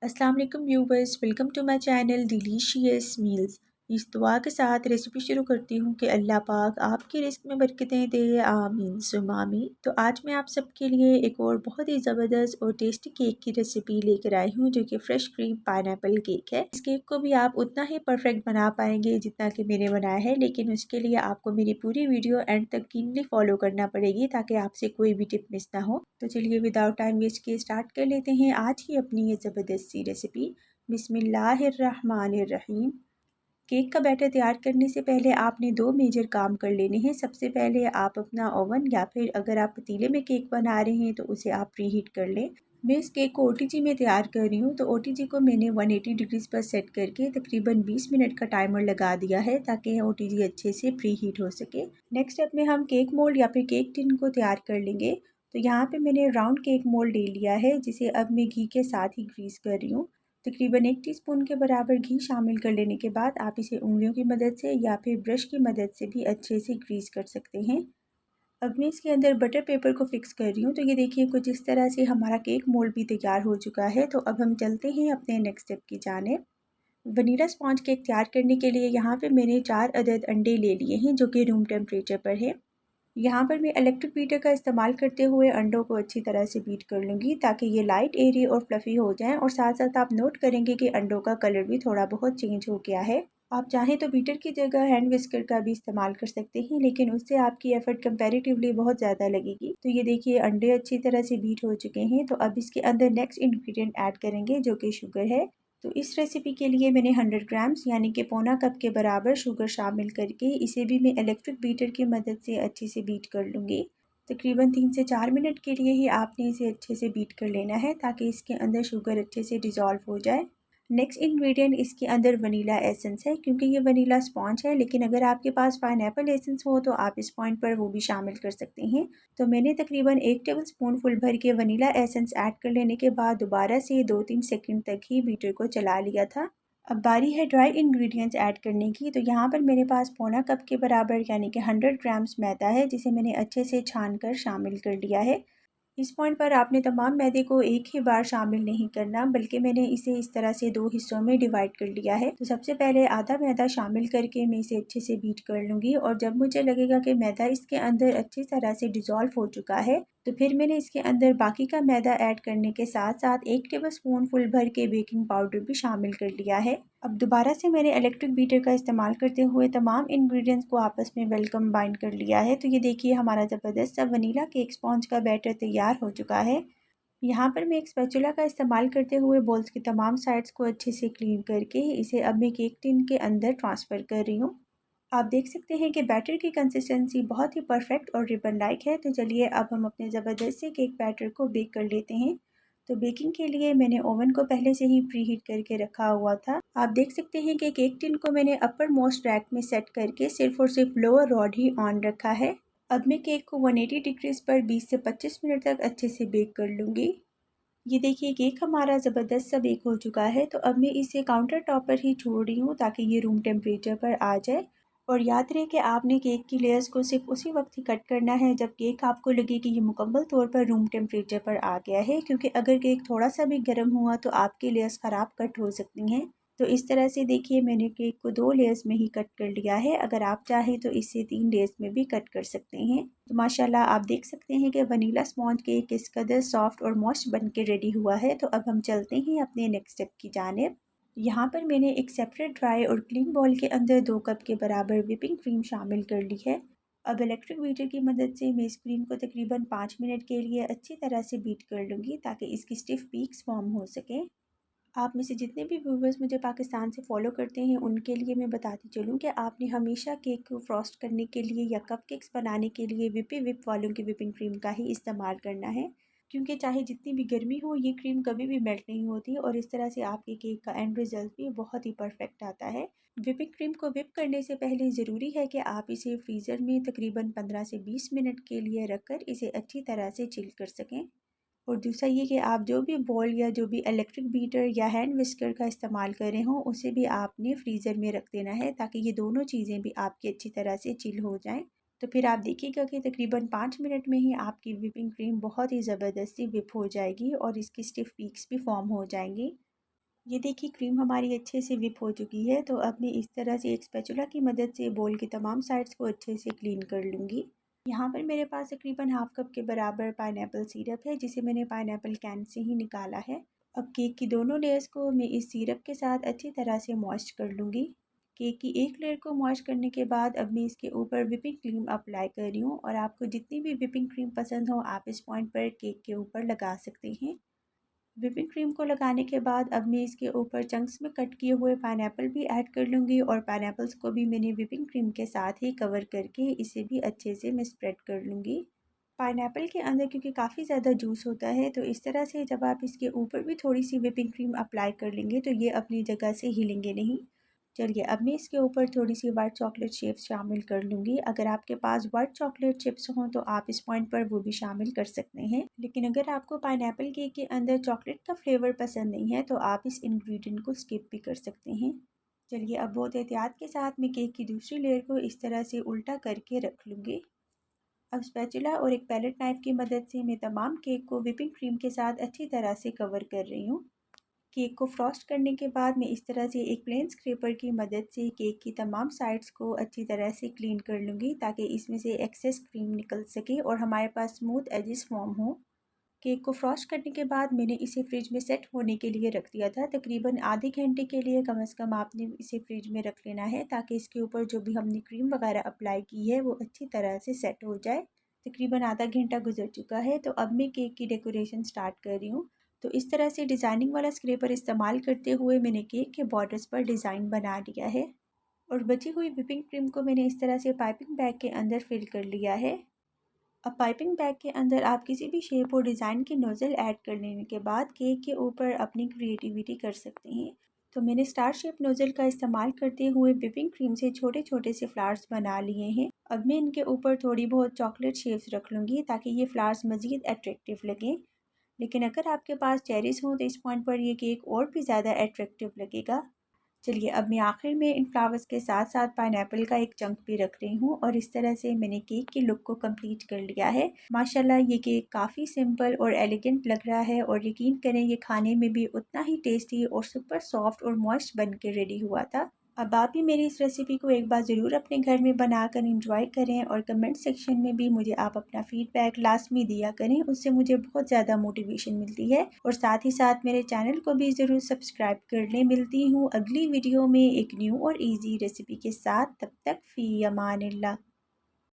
अस्सलाम वालेकुम viewers, welcome to my channel delicious meals. इस दुआ के साथ रेसिपी शुरू करती हूँ कि अल्लाह पाक आपके रिस्क में बरकतें दे, आमीन सुम्मा आमीन। तो आज मैं आप सबके लिए एक और बहुत ही ज़बरदस्त और टेस्टी केक की रेसिपी लेकर आई हूँ, जो कि फ़्रेश क्रीम पाइनएप्पल केक है। इस केक को भी आप उतना ही परफेक्ट बना पाएंगे जितना कि मैंने बनाया है, लेकिन उसके लिए आपको मेरी पूरी वीडियो एंड तक कीनली फॉलो करना पड़ेगी ताकि आपसे कोई भी टिप मिस ना हो। तो चलिए विदाउट टाइम वेस्ट किए स्टार्ट कर लेते हैं आज की अपनी ये ज़बरदस्त सी रेसिपी। बिस्मिल्लाहिर्रहमानिर्रहीम। केक का बैटर तैयार करने से पहले आपने दो मेजर काम कर लेने हैं। सबसे पहले आप अपना ओवन या फिर अगर आप पतीले में केक बना रहे हैं तो उसे आप प्रीहीट कर लें। मैं इस केक को ओटीजी में तैयार कर रही हूँ, तो ओटीजी को मैंने 180 डिग्रीज पर सेट करके तकरीबन 20 मिनट का टाइमर लगा दिया है ताकि ओटीजी अच्छे से प्रीहीट हो सके। नेक्स्ट स्टेप में हम केक मोल्ड या फिर केक टिन को तैयार कर लेंगे। तो यहाँ पे मैंने राउंड केक मोल्ड ले लिया है, जिसे अब मैं घी के साथ ही ग्रीस कर रही हूँ। तकरीबन 1 टीस्पून के बराबर घी शामिल कर लेने के बाद आप इसे उंगलियों की मदद से या फिर ब्रश की मदद से भी अच्छे से ग्रीस कर सकते हैं। अब मैं इसके अंदर बटर पेपर को फिक्स कर रही हूँ। तो ये देखिए कुछ इस तरह से हमारा केक मोल्ड भी तैयार हो चुका है। तो अब हम चलते हैं अपने नेक्स्ट स्टेप की जानिब। वनीला स्पॉन्ज केक तैयार करने के लिए यहाँ पे मैंने 4 अदद अंडे ले लिए हैं, जो कि रूम टेम्परेचर पर है। यहाँ पर मैं इलेक्ट्रिक बीटर का इस्तेमाल करते हुए अंडों को अच्छी तरह से बीट कर लूँगी ताकि ये लाइट एरी और फ्लफ़ी हो जाएं, और साथ साथ आप नोट करेंगे कि अंडों का कलर भी थोड़ा बहुत चेंज हो गया है। आप चाहें तो बीटर की जगह हैंड विस्कर का भी इस्तेमाल कर सकते हैं, लेकिन उससे आपकी एफर्ट कंपैरेटिवली बहुत ज़्यादा लगेगी। तो ये देखिए अंडे अच्छी तरह से बीट हो चुके हैं। तो अब इसके अंदर नेक्स्ट इंग्रेडिएंट ऐड करेंगे, जो कि शुगर है। तो इस रेसिपी के लिए मैंने 100 ग्राम्स यानी कि पौना कप के बराबर शुगर शामिल करके इसे भी मैं इलेक्ट्रिक बीटर की मदद से अच्छे से बीट कर लूँगी। तकरीबन 3 से 4 मिनट के लिए ही आपने इसे अच्छे से बीट कर लेना है ताकि इसके अंदर शुगर अच्छे से डिज़ोल्व हो जाए। नेक्स्ट इंग्रेडिएंट इसके अंदर वनीला एसेंस है, क्योंकि ये वनीला स्पॉन्ज है, लेकिन अगर आपके पास पाइनएप्पल एसेंस हो तो आप इस पॉइंट पर वो भी शामिल कर सकते हैं। तो मैंने तकरीबन 1 टेबल स्पून फुल भर के वनीला एसेंस ऐड कर लेने के बाद दोबारा से 2-3 सेकंड तक ही बीटर को चला लिया था। अब बारी है ड्राई इंग्रेडिएंट्स ऐड करने की। तो यहाँ पर मेरे पास पौना कप के बराबर यानी कि 100 ग्राम्स मैदा है, जिसे मैंने अच्छे से छान कर शामिल कर लिया है। इस पॉइंट पर आपने तमाम मैदे को एक ही बार शामिल नहीं करना, बल्कि मैंने इसे इस तरह से 2 हिस्सों में डिवाइड कर लिया है। तो सबसे पहले आधा मैदा शामिल करके मैं इसे अच्छे से बीट कर लूँगी, और जब मुझे लगेगा कि मैदा इसके अंदर अच्छी तरह से डिज़ोल्व हो चुका है, तो फिर मैंने इसके अंदर बाकी का मैदा ऐड करने के साथ साथ 1 टेबल स्पून फुल भर के बेकिंग पाउडर भी शामिल कर लिया है। अब दोबारा से मैंने इलेक्ट्रिक बीटर का इस्तेमाल करते हुए तमाम इंग्रेडिएंट्स को आपस में वेल कंबाइन कर लिया है। तो ये देखिए हमारा ज़बरदस्त सा वनीला केक स्पॉन्ज का बैटर तैयार हो चुका है। यहाँ पर मैं एक स्पैचुला का इस्तेमाल करते हुए बॉल्स की तमाम साइड्स को अच्छे से क्लीन करके इसे अब मैं केक टिन के अंदर ट्रांसफ़र कर रही हूँ। आप देख सकते हैं कि बैटर की कंसिस्टेंसी बहुत ही परफेक्ट और रिबन लाइक है। तो चलिए अब हम अपने ज़बरदस्त से केक बैटर को बेक कर लेते हैं। तो बेकिंग के लिए मैंने ओवन को पहले से ही प्री हीट करके रखा हुआ था। आप देख सकते हैं कि केक टिन को मैंने अपर मोस्ट रैक में सेट करके सिर्फ और सिर्फ लोअर रॉड ही ऑन रखा है। अब मैं केक को 180 डिग्रीज पर 20 से 25 मिनट तक अच्छे से बेक कर लूँगी। ये देखिए केक हमारा ज़बरदस्त सा बेक हो चुका है। तो अब मैं इसे काउंटर टॉप पर ही छोड़ रही हूँ ताकि ये रूम टेम्परेचर पर आ जाए। और याद रहे कि आपने केक की लेयर्स को सिर्फ उसी वक्त ही कट करना है जब केक आपको लगे कि ये मुकम्मल तौर पर रूम टेम्परेचर पर आ गया है, क्योंकि अगर केक थोड़ा सा भी गर्म हुआ तो आपकी लेयर्स ख़राब कट हो सकती हैं। तो इस तरह से देखिए मैंने केक को 2 लेयर्स में ही कट कर लिया है। अगर आप चाहें तो इसे 3 लेयर्स में भी कट कर सकते हैं। तो माशाल्लाह आप देख सकते हैं कि वनीला स्पॉन्ज केक किस कदर सॉफ्ट और मॉइस्ट बन के रेडी हुआ है। तो अब हम चलते हैं अपने नेक्स्ट स्टेप की जानिब। यहाँ पर मैंने एक सेपरेट ड्राई और क्लीन बॉल के अंदर 2 कप के बराबर व्हिपिंग क्रीम शामिल कर ली है। अब इलेक्ट्रिक बीटर की मदद से मैं इस क्रीम को तकरीबन 5 मिनट के लिए अच्छी तरह से बीट कर लूँगी ताकि इसकी स्टिफ पीक्स फॉर्म हो सकें। आप में से जितने भी व्यूवर्स मुझे पाकिस्तान से फ़ॉलो करते हैं उनके लिए मैं बताती चलूँ कि आपने हमेशा केक को फ्रॉस्ट करने के लिए या कपकेक्स बनाने के लिए विप वालों की व्हिपिंग क्रीम का ही इस्तेमाल करना है, क्योंकि चाहे जितनी भी गर्मी हो ये क्रीम कभी भी मेल्ट नहीं होती, और इस तरह से आपके केक का एंड रिज़ल्ट भी बहुत ही परफेक्ट आता है। व्हिपिंग क्रीम को व्हिप करने से पहले ज़रूरी है कि आप इसे फ्रीज़र में तकरीबन 15 से 20 मिनट के लिए रखकर इसे अच्छी तरह से चिल कर सकें। और दूसरा ये कि आप जो भी बॉल या जो भी इलेक्ट्रिक बीटर या हैंड विस्कर का इस्तेमाल कर रहे हों उसे भी आपने फ्रीज़र में रख देना है ताकि ये दोनों चीज़ें भी आपकी अच्छी तरह से चिल हो जाएं। तो फिर आप देखिएगा कि तकरीबन 5 मिनट में ही आपकी व्हिपिंग क्रीम बहुत ही ज़बरदस्ती व्हिप हो जाएगी और इसकी स्टिफ पीक्स भी फॉर्म हो जाएंगी। ये देखिए क्रीम हमारी अच्छे से विप हो चुकी है। तो अब मैं इस तरह से एक स्पैचुला की मदद से बोल की तमाम साइड्स को अच्छे से क्लीन कर लूँगी। यहाँ पर मेरे पास तकरीबन हाफ़ कप के बराबर पाइनएप्पल सिरप है, जिसे मैंने पाइनएप्पल कैन से ही निकाला है। अब केक की दोनों लेयर्स को मैं इस सिरप के साथ अच्छी तरह से मॉइस्ट कर लूँगी। केक की एक लेयर को मॉइस्ट करने के बाद अब मैं इसके ऊपर व्हिपिंग क्रीम अप्लाई कर रही हूँ, और आपको जितनी भी व्हिपिंग क्रीम पसंद हो आप इस पॉइंट पर केक के ऊपर लगा सकते हैं। व्हिपिंग क्रीम को लगाने के बाद अब मैं इसके ऊपर चंक्स में कट किए हुए पाइनएप्पल भी ऐड कर लूँगी, और पाइनएप्पल्स को भी मैंने व्हिपिंग क्रीम के साथ ही कवर करके इसे भी अच्छे से मैं स्प्रेड कर लूँगी। पाइनएप्पल के अंदर क्योंकि काफ़ी ज़्यादा जूस होता है, तो इस तरह से जब आप इसके ऊपर भी थोड़ी सी व्हिपिंग क्रीम अप्लाई कर लेंगे तो ये अपनी जगह से हिलेंगे नहीं। चलिए अब मैं इसके ऊपर थोड़ी सी वाइट चॉकलेट चिप्स शामिल कर लूँगी। अगर आपके पास वाइट चॉकलेट चिप्स हों तो आप इस पॉइंट पर वो भी शामिल कर सकते हैं। लेकिन अगर आपको पाइनएप्पल केक के अंदर चॉकलेट का फ्लेवर पसंद नहीं है तो आप इस इंग्रेडिएंट को स्किप भी कर सकते हैं। चलिए अब बहुत एहतियात के साथ मैं केक की दूसरी लेयर को इस तरह से उल्टा करके रख लूँगी। अब स्पैचुला और एक पैलेट नाइफ की मदद से मैं तमाम केक को व्हिपिंग क्रीम के साथ अच्छी तरह से कवर कर रही हूँ। केक को फ्रॉस्ट करने के बाद मैं इस तरह से एक प्लेन स्क्रैपर की मदद से केक की तमाम साइड्स को अच्छी तरह से क्लीन कर लूँगी, ताकि इसमें से एक्सेस क्रीम निकल सके और हमारे पास स्मूथ एजेस फॉर्म हो। केक को फ्रॉस्ट करने के बाद मैंने इसे फ्रिज में सेट होने के लिए रख दिया था। तकरीबन आधे घंटे के लिए कम से कम आपने इसे फ्रिज में रख लेना है, ताकि इसके ऊपर जो भी हमने क्रीम वगैरह अप्लाई की है वो अच्छी तरह से सेट हो जाए। तकरीबन आधा घंटा गुजर चुका है, तो अब मैं केक की डेकोरेशन स्टार्ट कर रही हूँ। तो इस तरह से डिज़ाइनिंग वाला स्क्रैपर इस्तेमाल करते हुए मैंने केक के बॉर्डर्स पर डिज़ाइन बना लिया है, और बची हुई व्हिपिंग क्रीम को मैंने इस तरह से पाइपिंग बैग के अंदर फिल कर लिया है। अब पाइपिंग बैग के अंदर आप किसी भी शेप और डिज़ाइन की नोज़ल ऐड कर लेने के बाद केक के ऊपर अपनी क्रिएटिविटी कर सकते हैं। तो मैंने स्टार शेप नोज़ल का इस्तेमाल करते हुए व्हिपिंग क्रीम से छोटे छोटे से फ्लावर्स बना लिए हैं। अब मैं इनके ऊपर थोड़ी बहुत चॉकलेट शेप्स रख लूँगी, ताकि ये फ्लावर्स मज़ीद अट्रैक्टिव लगें। लेकिन अगर आपके पास चेरीज़ हों तो इस पॉइंट पर ये केक और भी ज़्यादा अट्रैक्टिव लगेगा। चलिए अब मैं आखिर में इन फ्लावर्स के साथ साथ पाइनएप्पल का एक चंक भी रख रही हूँ, और इस तरह से मैंने केक की लुक को कंप्लीट कर लिया है। माशाल्लाह ये केक काफ़ी सिंपल और एलिगेंट लग रहा है, और यकीन करें ये खाने में भी उतना ही टेस्टी और सुपर सॉफ्ट और मॉइस्ट बन के रेडी हुआ था। अब आप भी मेरी इस रेसिपी को एक बार ज़रूर अपने घर में बनाकर इंजॉय करें, और कमेंट सेक्शन में भी मुझे आप अपना फीडबैक लाजमी दिया करें। उससे मुझे बहुत ज़्यादा मोटिवेशन मिलती है, और साथ ही साथ मेरे चैनल को भी ज़रूर सब्सक्राइब कर लें। मिलती हूँ अगली वीडियो में एक न्यू और इजी रेसिपी के साथ। तब तक फ़ी अमानिल्लाह।